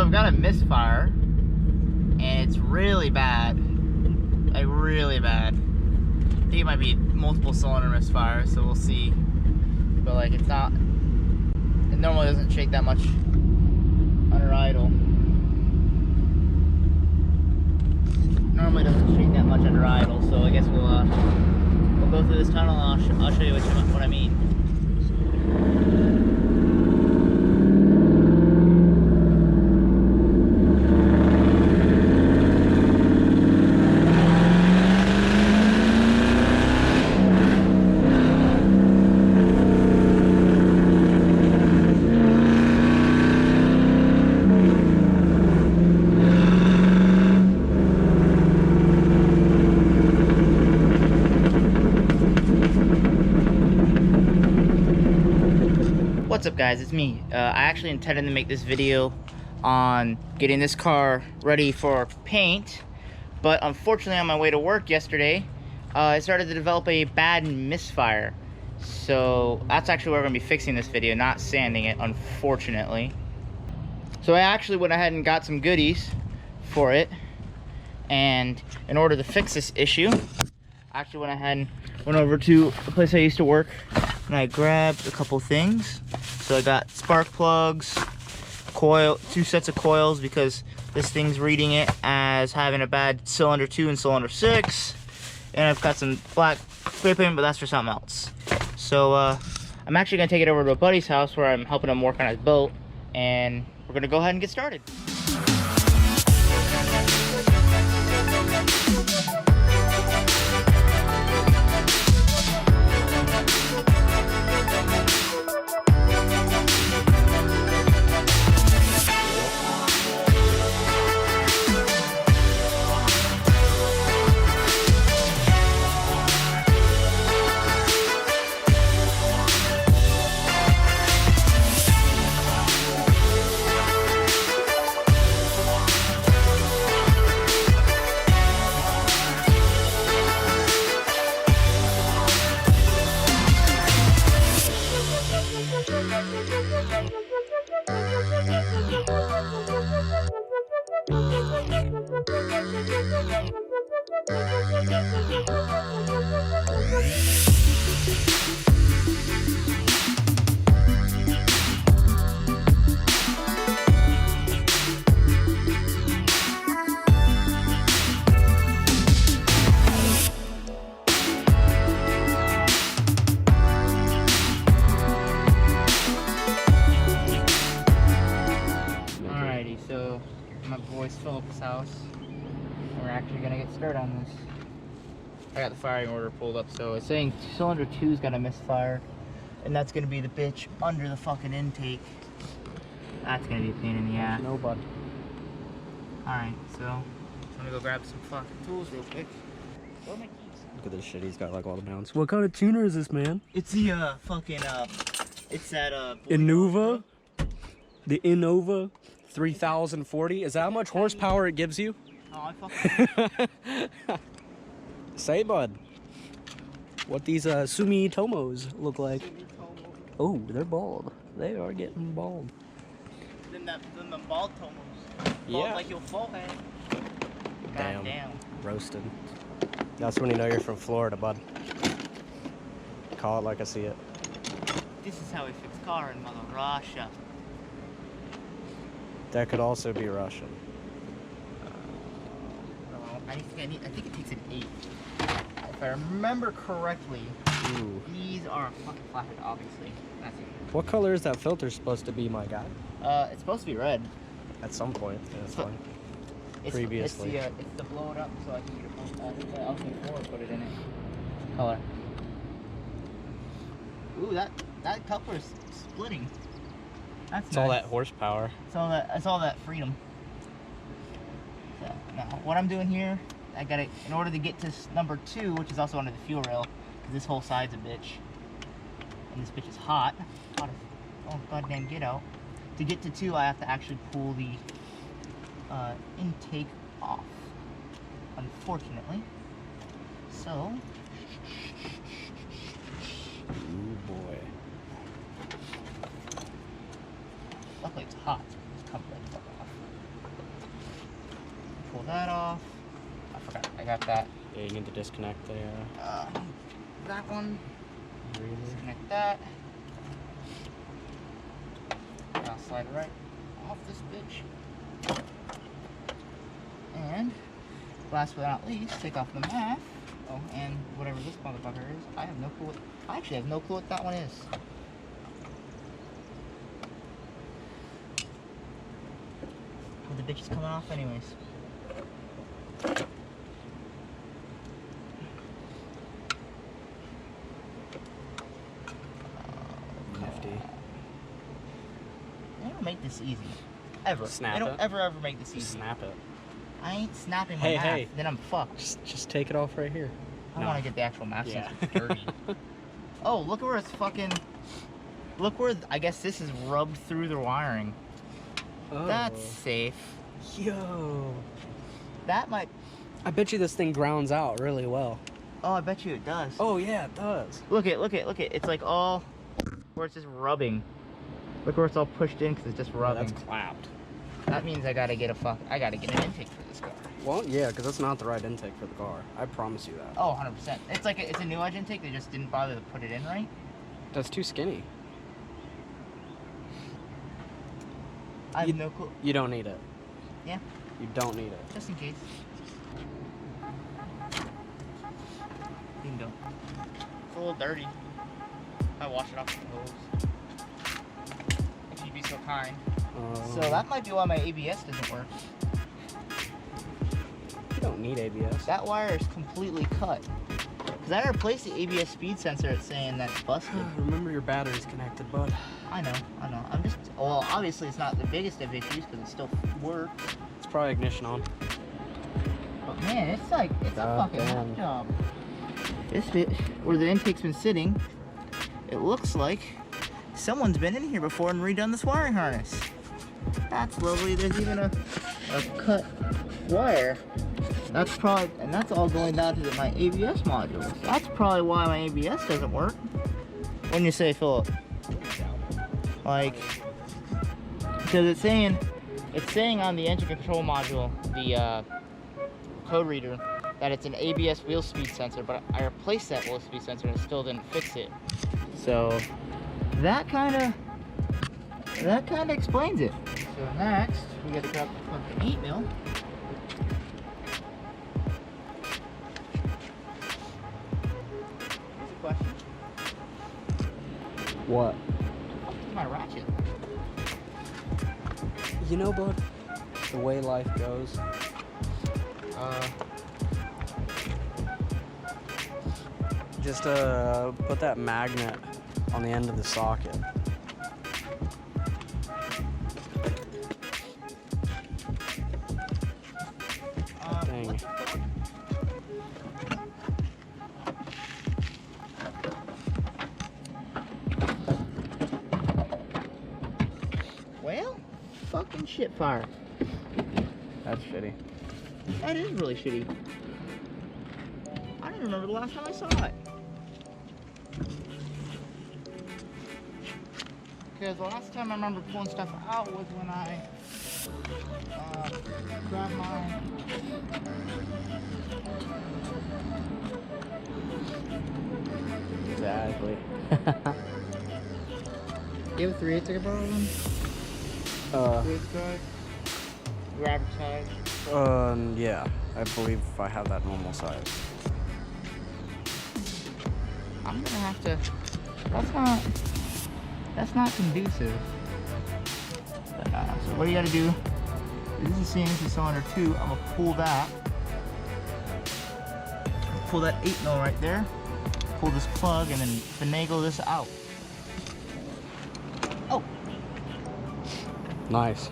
So I've got a misfire, and it's really bad. Like really bad. I think it might be multiple cylinder misfire, so we'll see. But like it's not, it normally doesn't shake that much under idle. Normally doesn't shake that much under idle, so I guess we'll go through this tunnel and I'll show you what I mean. What's up guys, it's me. I actually intended to make this video on getting this car ready for paint, but unfortunately on my way to work yesterday, I started to develop a bad misfire. So that's actually where we're gonna be fixing this video, not sanding it, unfortunately. So I actually went ahead and got some goodies for it, and in order to fix this issue, I actually went ahead and went over to the place I used to work and I grabbed a couple things. So I got spark plugs, coil, 2 sets of coils because this thing's reading it as having a bad cylinder 2 and cylinder 6. And I've got some black spray paint, but that's for something else. So I'm actually gonna take it over to a buddy's house where I'm helping him work on his boat, and we're gonna go ahead and get started. So my boy's Phillip's house, and we're actually gonna get started on this. I got the firing order pulled up, so it's saying cylinder 2's got a misfire, and that's gonna be the bitch under the fucking intake. That's gonna be a pain in the ass. No, bud. Alright, so I'm gonna go grab some fucking tools real quick. Where are my keys? Look at this shit, he's got like all the mounts. What kind of tuner is this, man? It's the fucking it's that Innova? The Innova 3040. Is that how much horsepower it gives you? Oh, I fucking Say, bud. What these Sumitomos look like. Oh, they're bald. They are getting bald. Then the bald tomos. Bald Yeah. like your forehead. Damn. Damn. Roasted. That's when you know you're from Florida, bud. Call it like I see it. This is how we fix car in Mother Russia. That could also be Russian. I think it takes an 8. If I remember correctly, Ooh. these are fucking flathead, obviously. That's it. What color is that filter supposed to be, my guy? It's supposed to be red. At some point. Yeah, that's fine. Previously. It's to blow it up so I can get a L24 put it in it. Color. Ooh, that coupler's splitting. That's It's nice. all that horsepower. It's all that freedom. So now what I'm doing here, I got it in order to get to number 2, which is also under the fuel rail, because this whole side's a bitch, and this bitch is hot. Hot as, oh goddamn, get out. To get to 2, I have to actually pull the intake off, unfortunately. So, Ooh boy. luckily it's hot, so it's coming right the fuck off. pull that off. I forgot, I got that. Yeah, you need to disconnect the That one. relay. Disconnect that. I'll slide it right off this bitch. And last but not least, take off the math. Oh, and whatever this motherfucker is, I have no clue what, I actually have no clue what that one is. Well, the bitch is coming off anyways. Nifty. They don't make this easy. Ever. Snap they don't it. ever make this easy. Just snap it. I ain't snapping my Hey, math, hey. then I'm fucked. Just take it off right here. I No. want to get the actual math Yeah. since it's dirty. Oh, look where it's fucking... Look where, I guess this is rubbed through the wiring. Oh. That's safe. Yo. That might... I bet you this thing grounds out really well. Oh, I bet you it does. Oh yeah, it does. Look it. It's like all... Where it's just rubbing. Look where it's all pushed in because it's just rubbing. That's clapped. That means I gotta get I gotta get an intake for this car. Well, yeah, because that's not the right intake for the car. I promise you that. Oh, 100%. It's like it's a new edge intake. They just didn't bother to put it in right. That's too skinny. I have no clue. You don't need it. Yeah. You don't need it. Just in case. Bingo. It's a little dirty. I wash it off with the hose. If you'd be so kind. So that might be why my ABS doesn't work. You don't need ABS. That wire is completely cut. Because I replaced the ABS speed sensor. It's saying that's busted. Remember your battery's connected, bud. I know. I'm just... Well, obviously it's not the biggest of issues because it still works. It's probably ignition on. But man, it's like... It's a fucking Goddamn. hot job. This bit, where the intake's been sitting, it looks like someone's been in here before and redone this wiring harness. That's lovely. There's even a cut wire. That's probably, and that's all going down to my ABS module. That's probably why my ABS doesn't work. When you say, Phillip, like, because it's saying on the engine control module, the code reader, that it's an ABS wheel speed sensor, but I replaced that wheel speed sensor and it still didn't fix it. So that kind of explains it. So next, we got to grab the fucking 8 mil. Here's a question. What? What's my ratchet? You know, bud, the way life goes. Just put that magnet on the end of the socket. Dang. Well, fucking shit fire. That's shitty. That is really shitty. I don't remember the last time I saw it. Because the last time I remember pulling stuff out was when I grabbed my... Exactly. Do you have a 3/8 I could borrow one? 3/8 guide? Your average size? Yeah. I believe I have that normal size. I'm gonna have to... That's not conducive. But, so what you gotta do, this is CNC cylinder 2, I'm gonna pull that. Pull that 8 mil right there. Pull this plug and then finagle this out. Oh! Nice.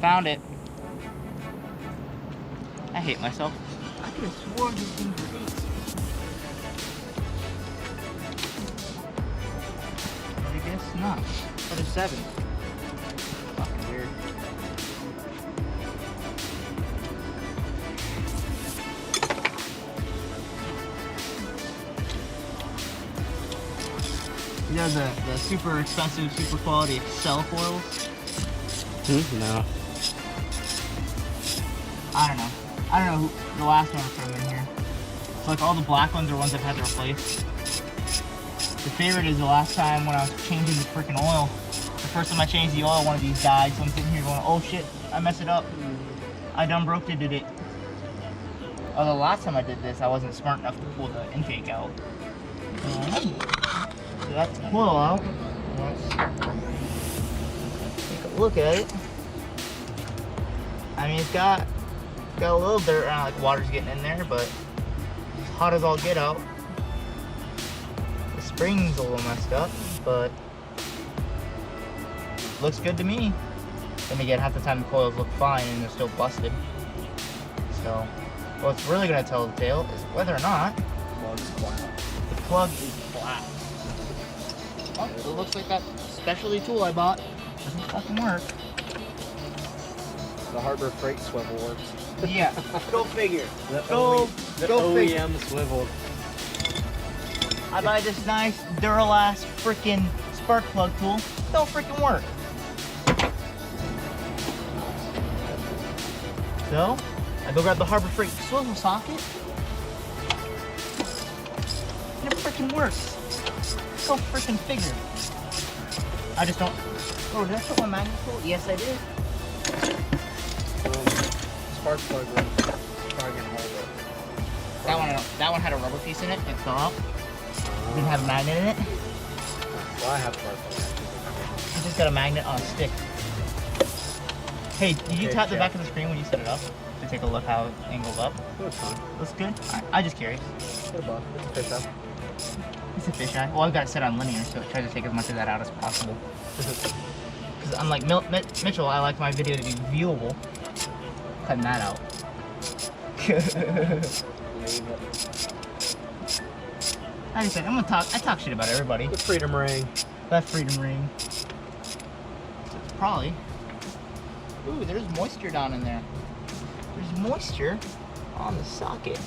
Found it. I hate myself. I could have sworn this thing was 8. I guess not. But it's 7. Fucking weird. You know the super expensive, super quality Excel foils? No. I don't know. I don't know who the last one was from in here. So like all the black ones are ones I've had to replace. The favorite is the last time when I was changing the freaking oil. The first time I changed the oil, one of these died. So I'm sitting here going, oh shit, I messed it up. I done broke it, did it. Oh, the last time I did this, I wasn't smart enough to pull the intake out. So that's the coil out. Let's take a look at it. I mean, it's got a little dirt around, like water's getting in there, but it's hot as all get out. The spring's a little messed up, but looks good to me. Then again, half the time the coils look fine and they're still busted. So, what's really gonna tell the tale is whether or not the plug is flat. Oh, it looks like that specialty tool I bought doesn't fucking work. The Harbor Freight swivel works. Yeah, go figure. The Go figure. OEM swivel. I buy this nice Duralast freaking spark plug tool. Don't freaking work. So, I go grab the Harbor Freight swivel socket. And it freaking works. Go freaking figure. I just don't. Oh, did I put my magnet tool? Yes, I did. Spark plug was probably gonna hold it. That one had a rubber piece in it. It fell out. Didn't have a magnet in it. Well, I have spark plug. It just got a magnet on a stick. Hey, did you tap the back of the screen when you set it up to take a look how it angles up? Looks fine. Looks good? I just curious. It's a fish eye. It's a fisheye. Well, I've got it set on linear, so it tries to take as much of that out as possible. Because unlike Mitchell, I like my video to be viewable. Cutting that out. Like I said, I talk shit about everybody. The freedom ring. That freedom ring. It's probably. Ooh, there's moisture down in there. There's moisture on the socket.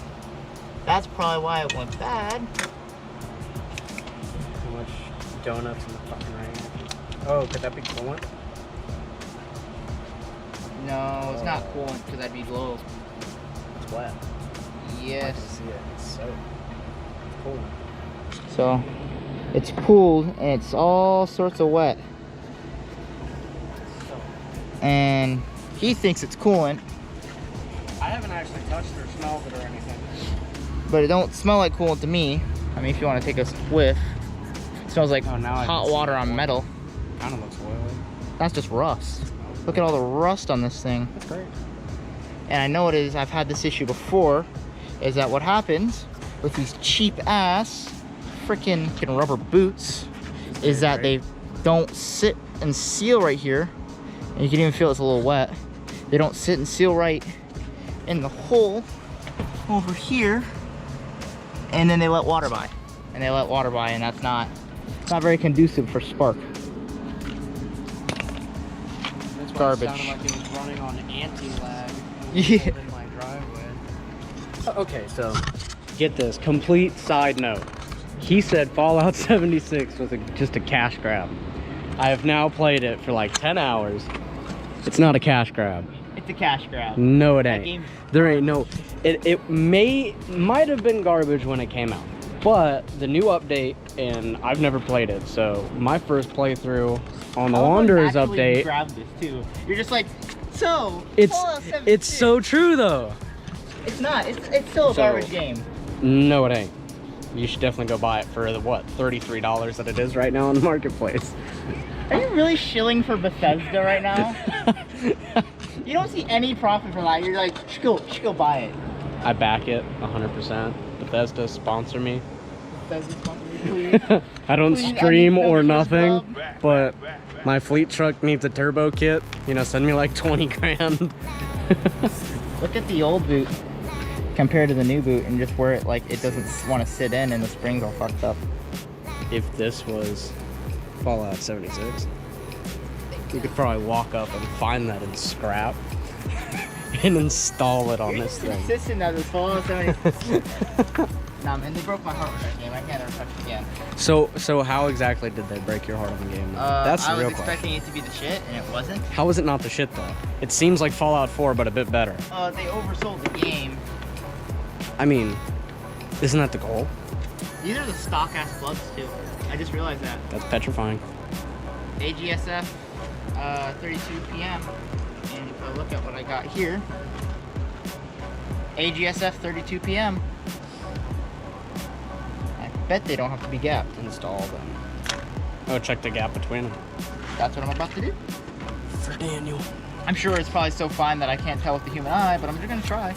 That's probably why it went bad. Too much donuts in the fucking ring. Oh, could that be coolant? No, it's not coolant because that'd be low. It's wet. I Yes. can see it. It's so coolant. So, it's cooled and it's all sorts of wet. And he thinks it's coolant, I haven't actually touched it or smelled it or anything. but it don't smell like coolant to me. I mean, if you want to take a whiff, it smells like hot water on metal. Kind of looks oily. That's just rust. Look at all the rust on this thing. That's great. And I know it is, I've had this issue before, is that what happens with these cheap ass freaking rubber boots is that they don't sit and seal right here. And you can even feel it's a little wet. They don't sit and seal right in the hole over here. And then they let water by. And that's not very conducive for spark. That's why Garbage. It sounded like it was running on anti-lag. Yeah. In my driveway. Okay, so get this. Complete side note. He said Fallout 76 was just a cash grab. I have now played it for like 10 hours. It's not a cash grab. It's a cash grab. No, it That ain't. game- There ain't no. It might have been garbage when it came out, but the new update, and I've never played it, so my first playthrough on the Wanderers update. Grab this too. You're just like, so. It's Fallout 76. it's so true though. It's not. It's still a So- garbage game. No, it ain't. You should definitely go buy it for the what, $33 that it is right now on the marketplace. Are you really shilling for Bethesda right now? You don't see any profit from that. You're like, you should go buy it. I back it 100%. Bethesda, sponsor me. Bethesda sponsor me, please. I don't Please, I stream need or no shit, nothing, but my fleet truck needs a turbo kit. You know, send me like 20 grand. Look at the old boot compared to the new boot and just where it it doesn't want to sit in and the springs all fucked up. If this was Fallout 76, you could probably walk up and find that in scrap and install it on this thing. Consistent that this Fallout 76. And they broke my heart with that game. I can't ever touch it again. So how exactly did they break your heart on the game? That's the real I was question. expecting it to be the shit, and it wasn't. How is it not the shit though? It seems like Fallout 4, but a bit better. They oversold the game. I mean, isn't that the goal? These are the stock ass plugs too. I just realized that. That's petrifying. AGSF 32 PM. And if I look at what I got here, AGSF 32 PM. I bet they don't have to be gapped. Install them. Oh, check the gap between them. That's what I'm about to do. For Daniel. I'm sure it's probably so fine that I can't tell with the human eye, but I'm just gonna try.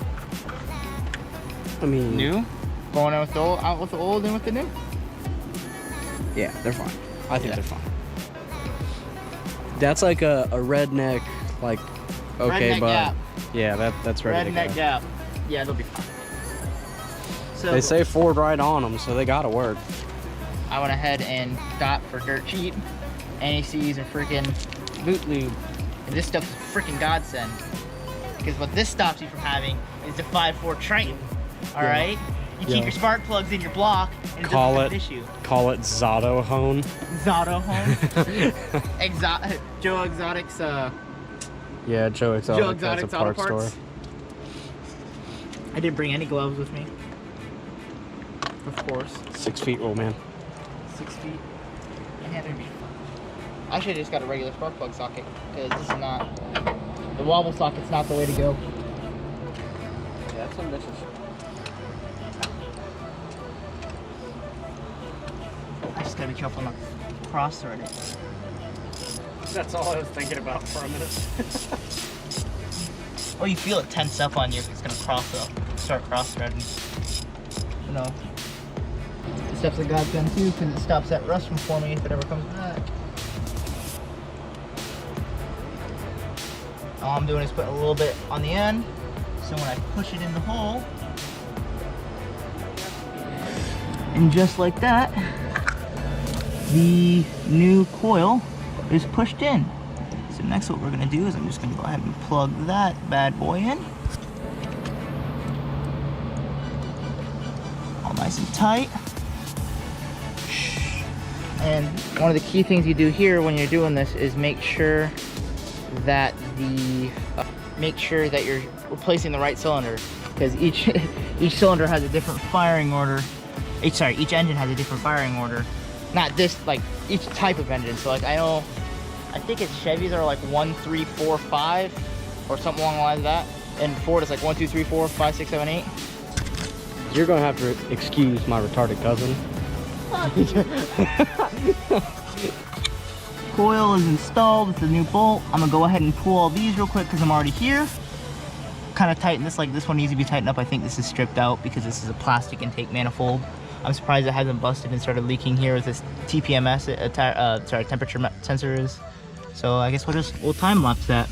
I mean, New, going in with the old, out with the old, and with the new. yeah, they're fine. I think Yeah. they're fine. That's like a redneck, like, okay, Redneck but gap. yeah, that's ready to Redneck go. gap. Yeah, they'll be fine. So They say Ford right on them, so they gotta work. I went ahead and got for dirt cheap NECs and freaking boot lube. And this stuff's a freaking godsend. Because what this stops you from having is the 5.4 Triton. Alright? You keep Yeah. your spark plugs in your block and it Call doesn't it- issue. Call it Zotto Hone. Zotto home. Joe Exotic's Yeah, Joe Exotic has a Exotic's Auto parts store. Parts. I didn't bring any gloves with me. Of course. 6 feet rule, man. 6 feet. My hand would be. I should have just got a regular spark plug socket because this is not. The wobble socket's not the way to go. Yeah, that's ambitious. I just gotta be careful not to cross thread it. That's all I was thinking about for a minute. Oh, you feel it tense up on you if it's gonna start cross threading. You know. This stuff's a godsend too because it stops that rust from forming if it ever comes back. All I'm doing is putting a little bit on the end, so when I push it in the hole, and just like that, the new coil is pushed in. So next what we're gonna do is I'm just gonna go ahead and plug that bad boy in. All nice and tight. And one of the key things you do here when you're doing this is make sure that you're replacing the right cylinder, because each cylinder has a different firing order. Each engine has a different firing order. Not this, like each type of engine. So like I think it's Chevys are like 1, 3, 4, 5 or something along the lines of that, and Ford is like 1, 2, 3, 4, 5, 6, 7, 8. You're gonna have to excuse my retarded cousin. Coil is installed with the new bolt. I'm gonna go ahead and pull all these real quick because I'm already here. Kind of tighten this, like this one needs to be tightened up. I think this is stripped out because this is a plastic intake manifold. I'm surprised it hasn't busted and started leaking here with this TPMS, temperature sensor is. So I guess we'll time lapse that.